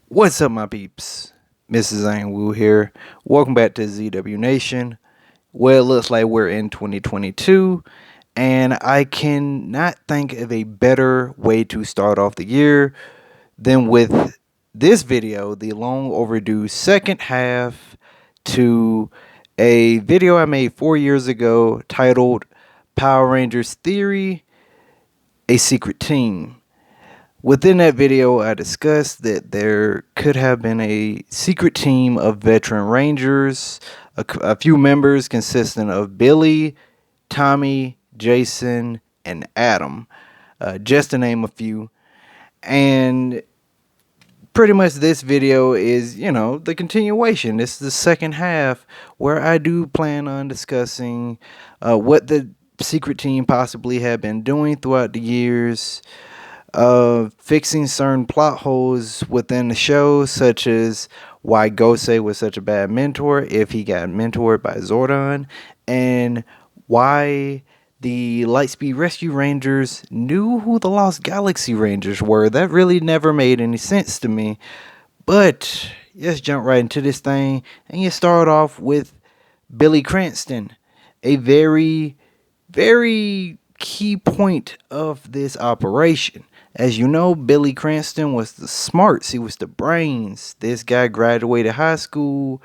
What's up, my peeps? Mrs. Zhang Wu here. Welcome back to ZW Nation. Well, it looks like we're in 2022, and I cannot think of a better way to start off the year than with this video, the long overdue second half to a video I made 4 years ago titled Power Rangers Theory, a Secret Team. Within that video, I discussed that there could have been a secret team of veteran Rangers, a few members consisting of Billy, Tommy, Jason, and Adam, just to name a few. And pretty much this video is, the continuation. This is the second half where I do plan on discussing what the secret team possibly have been doing throughout the years, fixing certain plot holes within the show, such as why Gosei was such a bad mentor if he got mentored by Zordon, and why the Lightspeed Rescue Rangers knew who the Lost Galaxy Rangers were. That really never made any sense to me. But let's jump right into this thing, and you start off with Billy Cranston, a very, very key point of this operation. As you know, Billy Cranston was the smarts, he was the brains. This guy graduated high school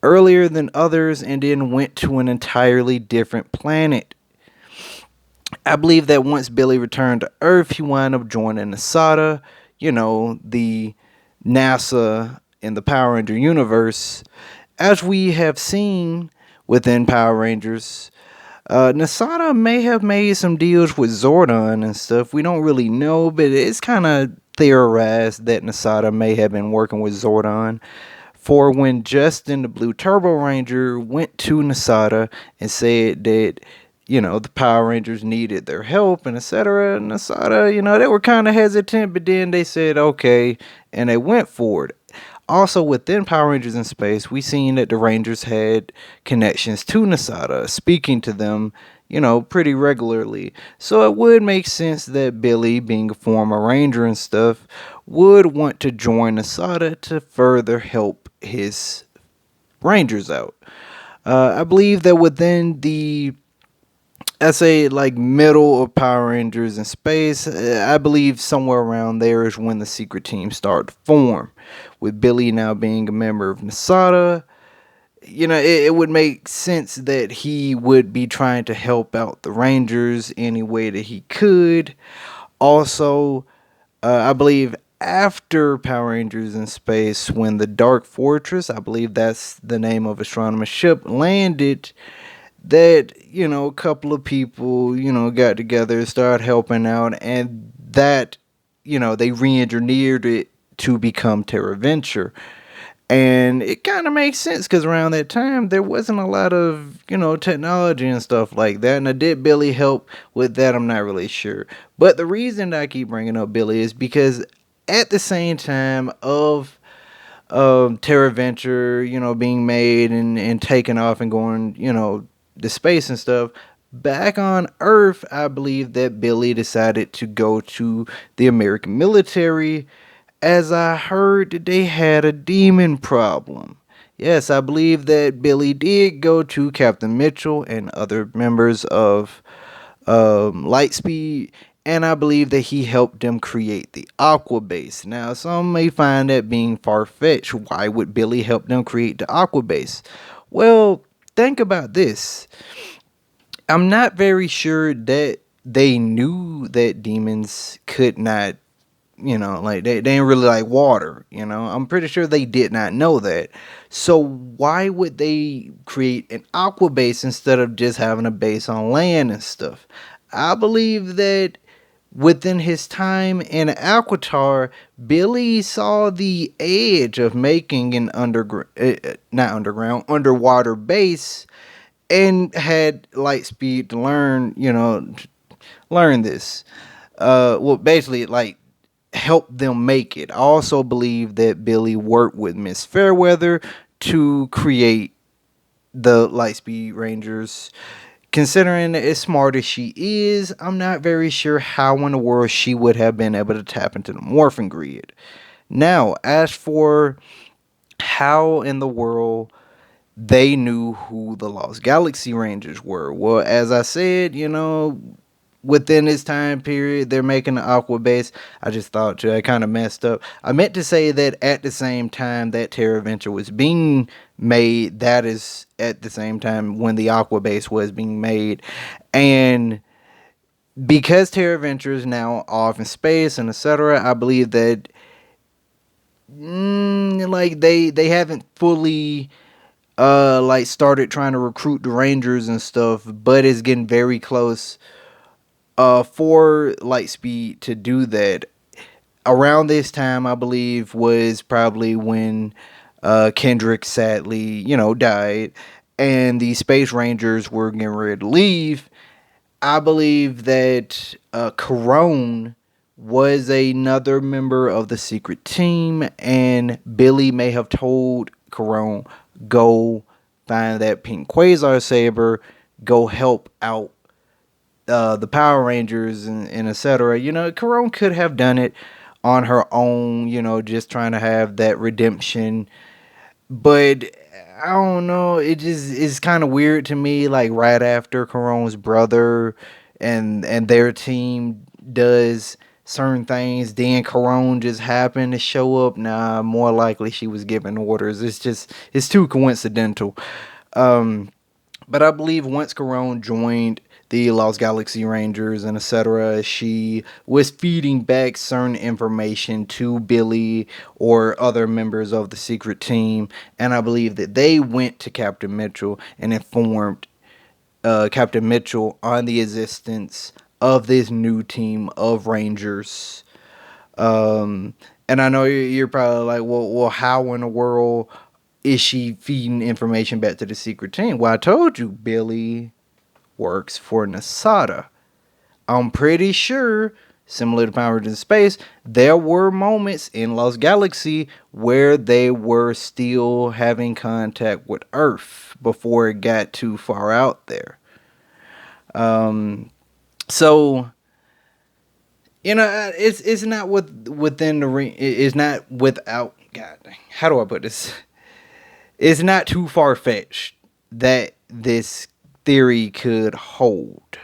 earlier than others and then went to an entirely different planet. I believe that once Billy returned to Earth, he wound up joining NASADA, the NASA in the Power Ranger universe. As we have seen within Power Rangers, Nasada may have made some deals with Zordon and stuff. We don't really know, but it's kind of theorized that Nasada may have been working with Zordon. For when Justin, the Blue Turbo Ranger, went to Nasada and said that, the Power Rangers needed their help and etc., Nasada, they were kind of hesitant, but then they said okay, and they went for it. Also, within Power Rangers in Space, we seen that the Rangers had connections to Nasada, speaking to them, pretty regularly. So it would make sense that Billy, being a former Ranger and stuff, would want to join Nasada to further help his Rangers out. I believe that within the I say like middle of Power Rangers in Space, I believe somewhere around there is when the secret team started to form. With Billy now being a member of NASADA, it would make sense that he would be trying to help out the Rangers any way that he could. Also, I believe after Power Rangers in Space, when the Dark Fortress, I believe that's the name of astronomer's ship, landed, that a couple of people got together, started helping out, and that they re-engineered it to become Terra Venture. And it kind of makes sense because around that time there wasn't a lot of technology and stuff like that. And did Billy help with that? I'm not really sure, but the reason that I keep bringing up Billy is because at the same time of Terra Venture being made and taken off and going the space and stuff, back on Earth, I believe that Billy decided to go to the American military, as I heard that they had a demon problem. Yes, I believe that Billy did go to Captain Mitchell and other members of Lightspeed, and I believe that he helped them create the Aqua Base. Now, some may find that being far fetched. Why would Billy help them create the Aqua Base? Well, think about this. I'm not very sure that they knew that demons could not, like they didn't really like water, I'm pretty sure they did not know that. So why would they create an aqua base instead of just having a base on land and stuff? I believe that within his time in Aquitar, Billy saw the edge of making an not underground, underwater base, and had Lightspeed to learn this. Well, basically, like, help them make it. I also believe that Billy worked with Miss Fairweather to create the Lightspeed Rangers. Considering as smart as she is, I'm not very sure how in the world she would have been able to tap into the morphing grid. Now, as for how in the world they knew who the Lost Galaxy Rangers were, well, as I said, within this time period, they're making the Aqua base. I just thought I kind of messed up. I meant to say that at the same time that Terra Venture was being made, that is at the same time when the Aqua base was being made. And because Terra Venture is now off in space and etc., I believe that like they haven't fully like started trying to recruit the Rangers and stuff, but it's getting very close for Lightspeed to do that. Around this time, I believe, was probably when Kendrick sadly, died, and the Space Rangers were getting ready to leave. I believe that Corone was another member of the secret team, and Billy may have told Corone, go find that pink Quasar Saber, go help out the Power Rangers and etc. Corone could have done it on her own, just trying to have that redemption. But I don't know. It just is kind of weird to me. Like right after Corone's brother and their team does certain things, then Corone just happened to show up. Nah, more likely she was giving orders. It's too coincidental. Um, but I believe once Corone joined the Lost Galaxy Rangers and etc., she was feeding back certain information to Billy or other members of the secret team, and I believe that they went to Captain Mitchell and informed Captain Mitchell on the existence of this new team of Rangers. Um, and I know you're probably like, well, how in the world is she feeding information back to the secret team? Well, I told you, Billy works for Nasada. I'm pretty sure, similar to Power Rangers in Space, there were moments in Lost Galaxy where they were still having contact with Earth before it got too far out there. Um, so it's not within the ring. It's not without. God, how do I put this? It's not too far fetched that this theory could hold.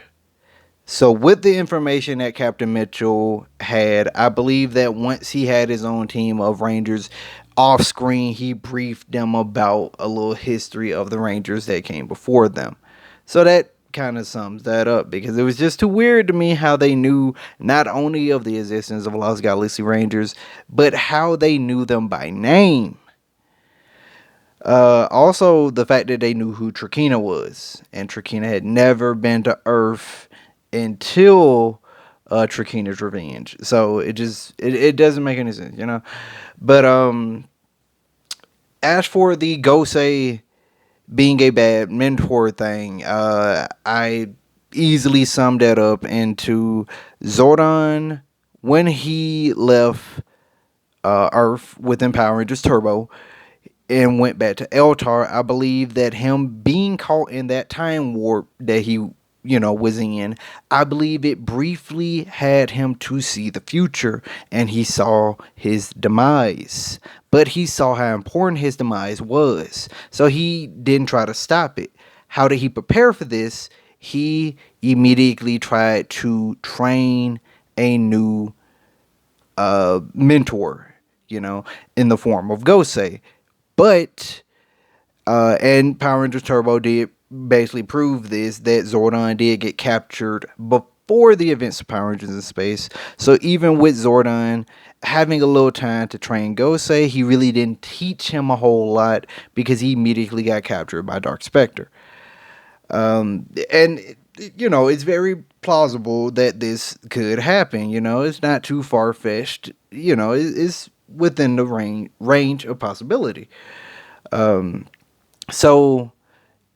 So, with the information that Captain Mitchell had, I believe that once he had his own team of Rangers off screen, he briefed them about a little history of the Rangers that came before them. So, that kind of sums that up because it was just too weird to me how they knew not only of the existence of Lost Galaxy Rangers, but how they knew them by name. Also, the fact that they knew who Trakina was, and Trakina had never been to Earth until Trakina's Revenge. So it doesn't make any sense. But as for the Gosei being a bad mentor thing, I easily summed that up into Zordon when he left Earth within Power Rangers Turbo and went back to Eltar. I believe that him being caught in that time warp that he was in, I believe it briefly had him to see the future, and he saw his demise. But he saw how important his demise was, so he didn't try to stop it. How did he prepare for this? He immediately tried to train a new mentor, in the form of Gosei. But and Power Rangers Turbo did basically prove this, that Zordon did get captured before the events of Power Rangers in Space. So even with Zordon having a little time to train Gosei, he really didn't teach him a whole lot because he immediately got captured by Dark Spectre. And it's very plausible that this could happen. It's not too far fetched. It's within the range of possibility. So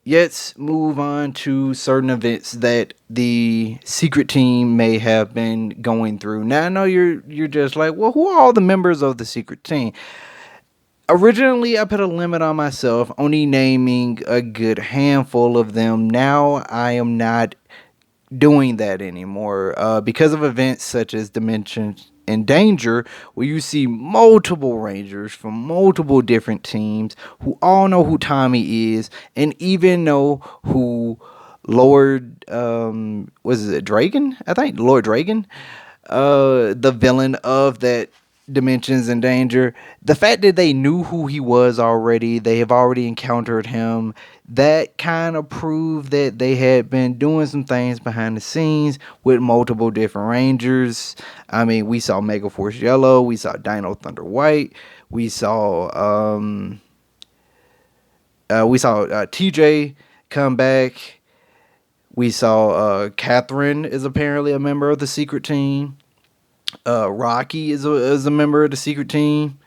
let's move on to certain events that the secret team may have been going through. Now I know you're just like, well, who are all the members of the secret team? Originally, I put a limit on myself, only naming a good handful of them. Now I am not doing that anymore because of events such as Dimension in Danger, where you see multiple Rangers from multiple different teams who all know who Tommy is and even know who Lord was it Dragon? I think Lord Dragon, the villain of that Dimensions in Danger. The fact that they knew who he was already, they have already encountered him, that kind of proved that they had been doing some things behind the scenes with multiple different Rangers. I mean, we saw Mega Force Yellow, we saw Dino Thunder White, we saw TJ come back. We saw Catherine is apparently a member of the secret team. Rocky is a member of the secret team.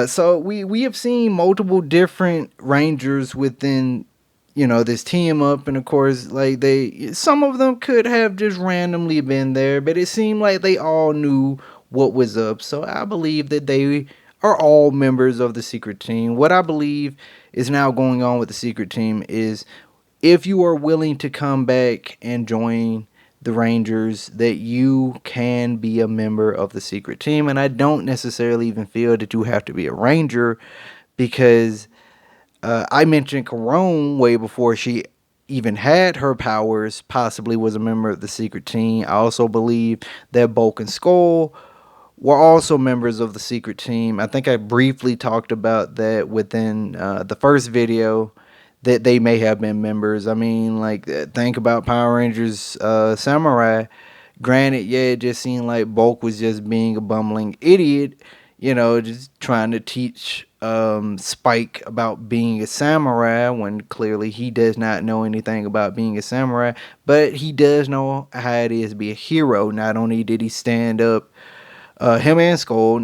So we have seen multiple different Rangers within this team up, and of course, like some of them could have just randomly been there, but it seemed like they all knew what was up. So I believe that they are all members of the secret team. What I believe is now going on with the secret team is if you are willing to come back and join the Rangers, that you can be a member of the secret team. And I don't necessarily even feel that you have to be a Ranger, because I mentioned Corone way before she even had her powers, possibly was a member of the secret team. I also believe that Bulk and Skull were also members of the secret team. I think I briefly talked about that within the first video, that they may have been members. I mean, like, think about Power Rangers Samurai. Granted, yeah, it just seemed like Bulk was just being a bumbling idiot, just trying to teach Spike about being a samurai when clearly he does not know anything about being a samurai. But he does know how it is to be a hero. Not only did he stand up, him and Skull,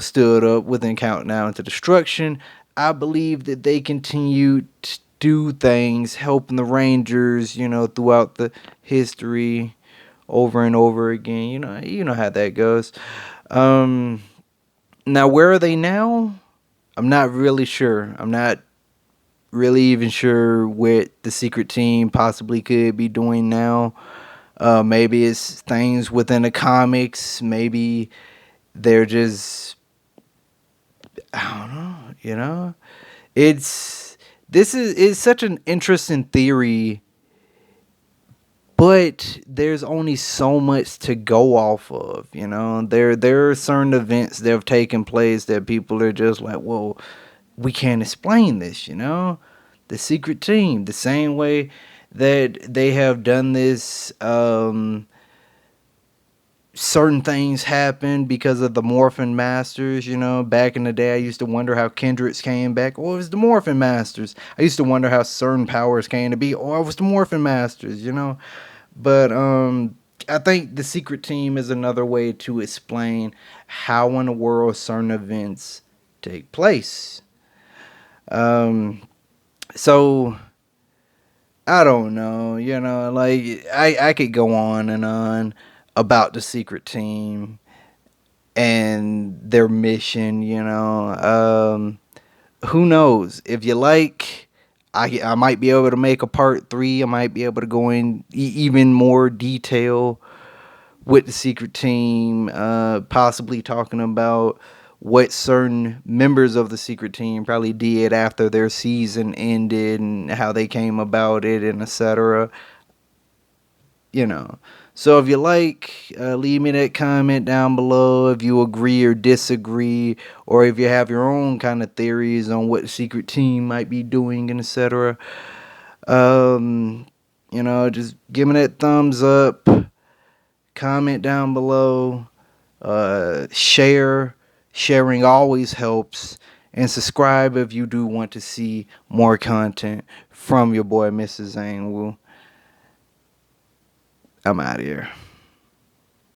stood up within Countdown to Destruction. I believe that they continued to do things, helping the Rangers, throughout the history, over and over again. You know how that goes. Now, where are they now? I'm not really sure. I'm not really even sure what the secret team possibly could be doing now. Maybe it's things within the comics. Maybe they're just, I don't know. It's such an interesting theory, but there's only so much to go off of. There are certain events that have taken place that people are just like, well, we can't explain this. The secret team, the same way that they have done this. Certain things happen because of the Morphin Masters. Back in the day, I used to wonder how Kendricks came back. Oh, it was the Morphin Masters. I used to wonder how certain powers came to be. Oh, it was the Morphin Masters. But I think the secret team is another way to explain how in the world certain events take place. So I don't know. Like I could go on and on about the secret team and their mission. Who knows? If you like, I might be able to make a part 3. I might be able to go in even more detail with the secret team, possibly talking about what certain members of the secret team probably did after their season ended and how they came about it, and etc. So if you like, leave me that comment down below if you agree or disagree, or if you have your own kind of theories on what the secret team might be doing, and etc. Just give me that thumbs up, comment down below, sharing always helps, and subscribe if you do want to see more content from your boy Mrs. Zane Wu. I'm out of here.